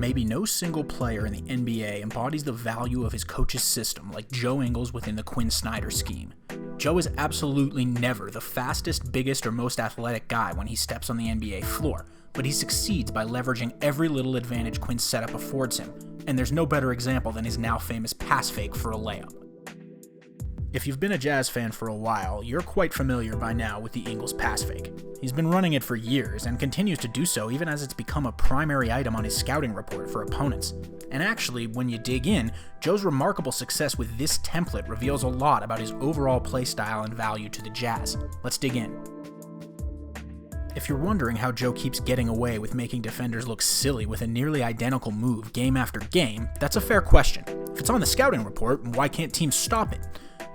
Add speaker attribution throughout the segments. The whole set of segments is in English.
Speaker 1: maybe no single player in the NBA embodies the value of his coach's system like Joe Ingles within the Quin Snyder scheme. Joe is absolutely never the fastest, biggest, or most athletic guy when he steps on the NBA floor, but he succeeds by leveraging every little advantage Quin's setup affords him, and there's no better example than his now famous pass fake for a layup. If you've been a Jazz fan for a while, you're quite familiar by now with the Ingles pass fake. He's been running it for years and continues to do so even as it's become a primary item on his scouting report for opponents. And actually, when you dig in, Joe's remarkable success with this template reveals a lot about his overall play style and value to the Jazz. Let's dig in. If you're wondering how Joe keeps getting away with making defenders look silly with a nearly identical move game after game, that's a fair question. If it's on the scouting report, why can't teams stop it?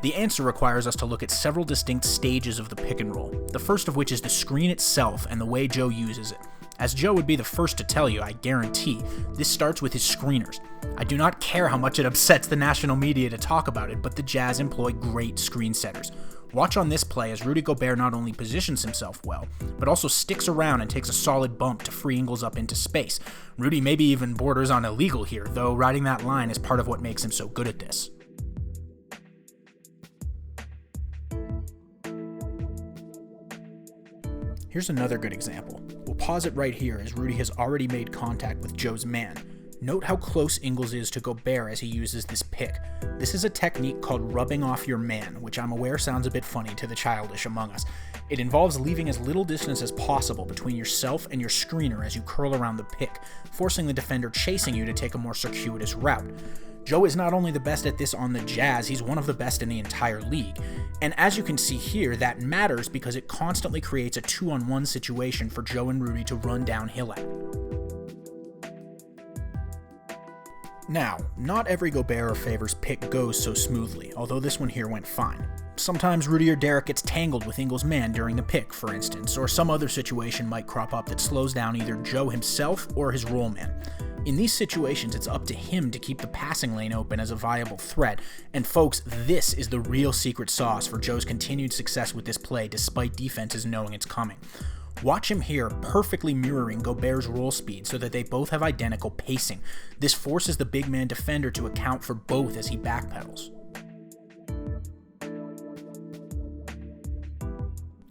Speaker 1: The answer requires us to look at several distinct stages of the pick and roll, the first of which is the screen itself and the way Joe uses it. As Joe would be the first to tell you, I guarantee, this starts with his screeners. I do not care how much it upsets the national media to talk about it, but the Jazz employ great screen setters. Watch on this play as Rudy Gobert not only positions himself well, but also sticks around and takes a solid bump to free Ingles up into space. Rudy maybe even borders on illegal here, though riding that line is part of what makes him so good at this. Here's another good example. We'll pause it right here as Rudy has already made contact with Joe's man. Note how close Ingles is to Gobert as he uses this pick. This is a technique called rubbing off your man, which I'm aware sounds a bit funny to the childish among us. It involves leaving as little distance as possible between yourself and your screener as you curl around the pick, forcing the defender chasing you to take a more circuitous route. Joe is not only the best at this on the Jazz, he's one of the best in the entire league. And as you can see here, that matters because it constantly creates a 2-on-1 situation for Joe and Rudy to run downhill at. Now, not every Gobert or Favors pick goes so smoothly, although this one here went fine. Sometimes Rudy or Derek gets tangled with Ingles' man during the pick, for instance, or some other situation might crop up that slows down either Joe himself or his roll man. In these situations, it's up to him to keep the passing lane open as a viable threat, and folks, this is the real secret sauce for Joe's continued success with this play despite defenses knowing it's coming. Watch him here perfectly mirroring Gobert's roll speed so that they both have identical pacing. This forces the big man defender to account for both as he backpedals.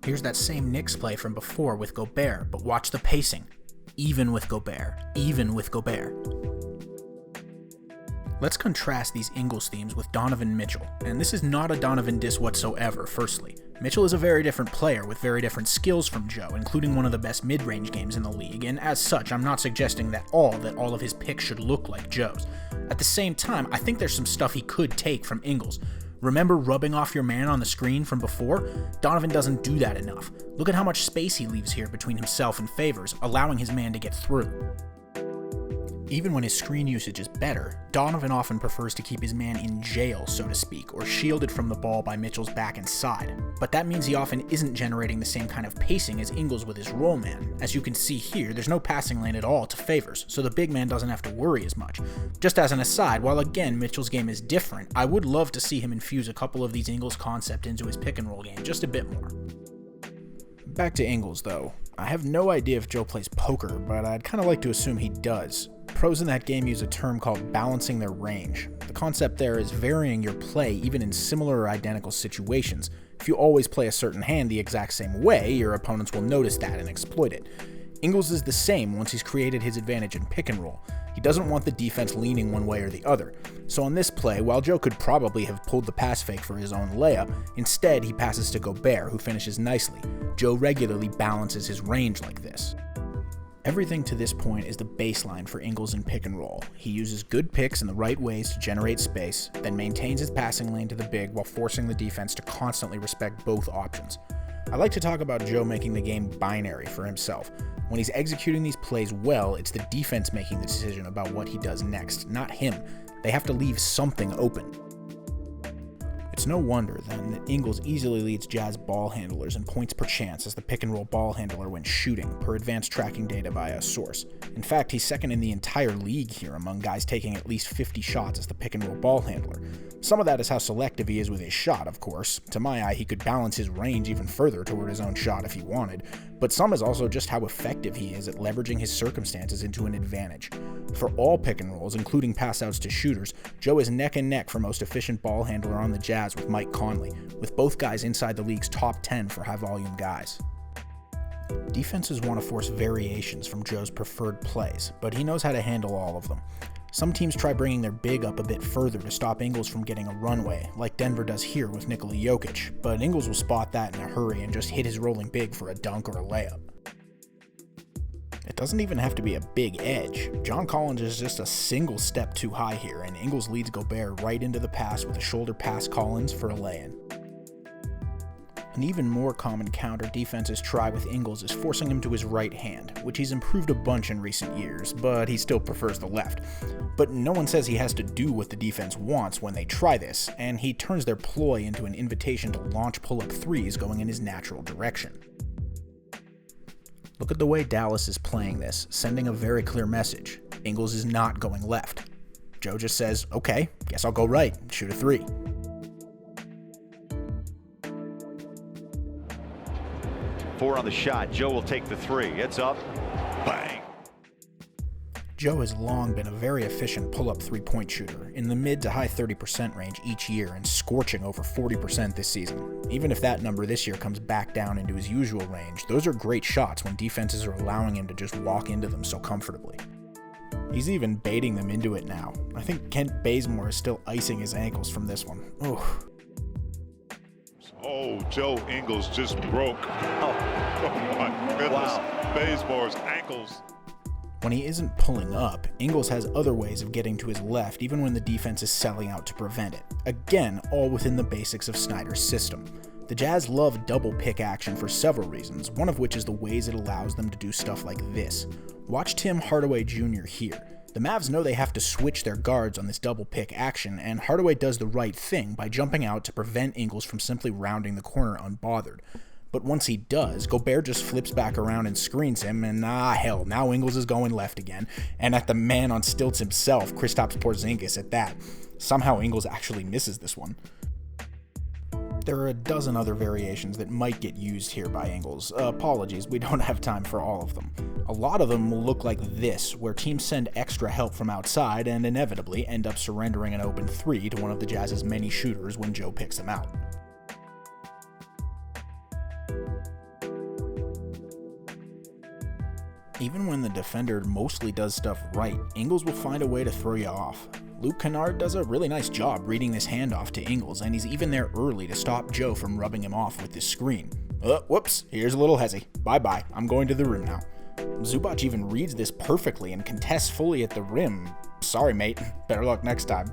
Speaker 1: Here's that same Knicks play from before with Gobert, but watch the pacing. Even with Gobert. Let's contrast these Ingles themes with Donovan Mitchell, and this is not a Donovan diss whatsoever, firstly. Mitchell is a very different player with very different skills from Joe, including one of the best mid-range games in the league, and as such, I'm not suggesting that all of his picks should look like Joe's. At the same time, I think there's some stuff he could take from Ingles. Remember rubbing off your man on the screen from before? Donovan doesn't do that enough. Look at how much space he leaves here between himself and Favors, allowing his man to get through. Even when his screen usage is better, Donovan often prefers to keep his man in jail, so to speak, or shielded from the ball by Mitchell's back and side. But that means he often isn't generating the same kind of pacing as Ingles with his roll man. As you can see here, there's no passing lane at all to Favors, so the big man doesn't have to worry as much. Just as an aside, while again Mitchell's game is different, I would love to see him infuse a couple of these Ingles concepts into his pick and roll game just a bit more. Back to Ingles though. I have no idea if Joe plays poker, but I'd kind of like to assume he does. Pros in that game use a term called balancing their range. The concept there is varying your play even in similar or identical situations. If you always play a certain hand the exact same way, your opponents will notice that and exploit it. Ingles is the same once he's created his advantage in pick and roll. He doesn't want the defense leaning one way or the other. So on this play, while Joe could probably have pulled the pass fake for his own layup, instead he passes to Gobert, who finishes nicely. Joe regularly balances his range like this. Everything to this point is the baseline for Ingles in pick and roll. He uses good picks in the right ways to generate space, then maintains his passing lane to the big while forcing the defense to constantly respect both options. I like to talk about Joe making the game binary for himself. When he's executing these plays well, it's the defense making the decision about what he does next, not him. They have to leave something open. It's no wonder, then, that Ingles easily leads Jazz ball handlers in points per chance as the pick-and-roll ball handler when shooting, per advanced tracking data by a source. In fact, he's second in the entire league here among guys taking at least 50 shots as the pick-and-roll ball handler. Some of that is how selective he is with his shot, of course. To my eye, he could balance his range even further toward his own shot if he wanted, but some is also just how effective he is at leveraging his circumstances into an advantage. For all pick and rolls, including pass-outs to shooters, Joe is neck and neck for most efficient ball handler on the Jazz with Mike Conley, with both guys inside the league's top 10 for high-volume guys. Defenses want to force variations from Joe's preferred plays, but he knows how to handle all of them. Some teams try bringing their big up a bit further to stop Ingles from getting a runway, like Denver does here with Nikola Jokic, but Ingles will spot that in a hurry and just hit his rolling big for a dunk or a layup. It doesn't even have to be a big edge. John Collins is just a single step too high here, and Ingles leads Gobert right into the pass with a shoulder pass Collins for a lay-in. An even more common counter defenses try with Ingles is forcing him to his right hand, which he's improved a bunch in recent years, but he still prefers the left. But no one says he has to do what the defense wants when they try this, and he turns their ploy into an invitation to launch pull-up threes going in his natural direction. Look at the way Dallas is playing this, sending a very clear message. Ingles is not going left. Joe just says, okay, guess I'll go right, shoot a three.
Speaker 2: Four on the shot. Joe will take the three. It's up. Bang.
Speaker 1: Joe has long been a very efficient pull-up three-point shooter, in the mid to high 30% range each year and scorching over 40% this season. Even if that number this year comes back down into his usual range, those are great shots when defenses are allowing him to just walk into them so comfortably. He's even baiting them into it now. I think Kent Bazemore is still icing his ankles from this one. Oof.
Speaker 3: Oh, Joe Ingles just broke. Oh my goodness. Wow. Bazemore's ankles.
Speaker 1: When he isn't pulling up, Ingles has other ways of getting to his left even when the defense is selling out to prevent it. Again, all within the basics of Snyder's system. The Jazz love double pick action for several reasons, one of which is the ways it allows them to do stuff like this. Watch Tim Hardaway Jr. here. The Mavs know they have to switch their guards on this double pick action, and Hardaway does the right thing by jumping out to prevent Ingles from simply rounding the corner unbothered. But once he does, Gobert just flips back around and screens him, and hell, now Ingles is going left again, and at the man on stilts himself, Kristaps Porzingis at that. Somehow Ingles actually misses this one. There are a dozen other variations that might get used here by Ingles. Apologies, we don't have time for all of them. A lot of them will look like this, where teams send extra help from outside and inevitably end up surrendering an open three to one of the Jazz's many shooters when Joe picks them out. Even when the defender mostly does stuff right, Ingles will find a way to throw you off. Luke Kennard does a really nice job reading this handoff to Ingles, and he's even there early to stop Joe from rubbing him off with this screen. Whoops, here's a little hezzy. Bye-bye, I'm going to the rim now. Zubac even reads this perfectly and contests fully at the rim. Sorry, mate. Better luck next time.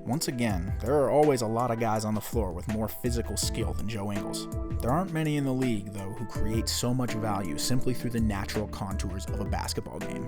Speaker 1: Once again, there are always a lot of guys on the floor with more physical skill than Joe Ingles. There aren't many in the league, though, who create so much value simply through the natural contours of a basketball game.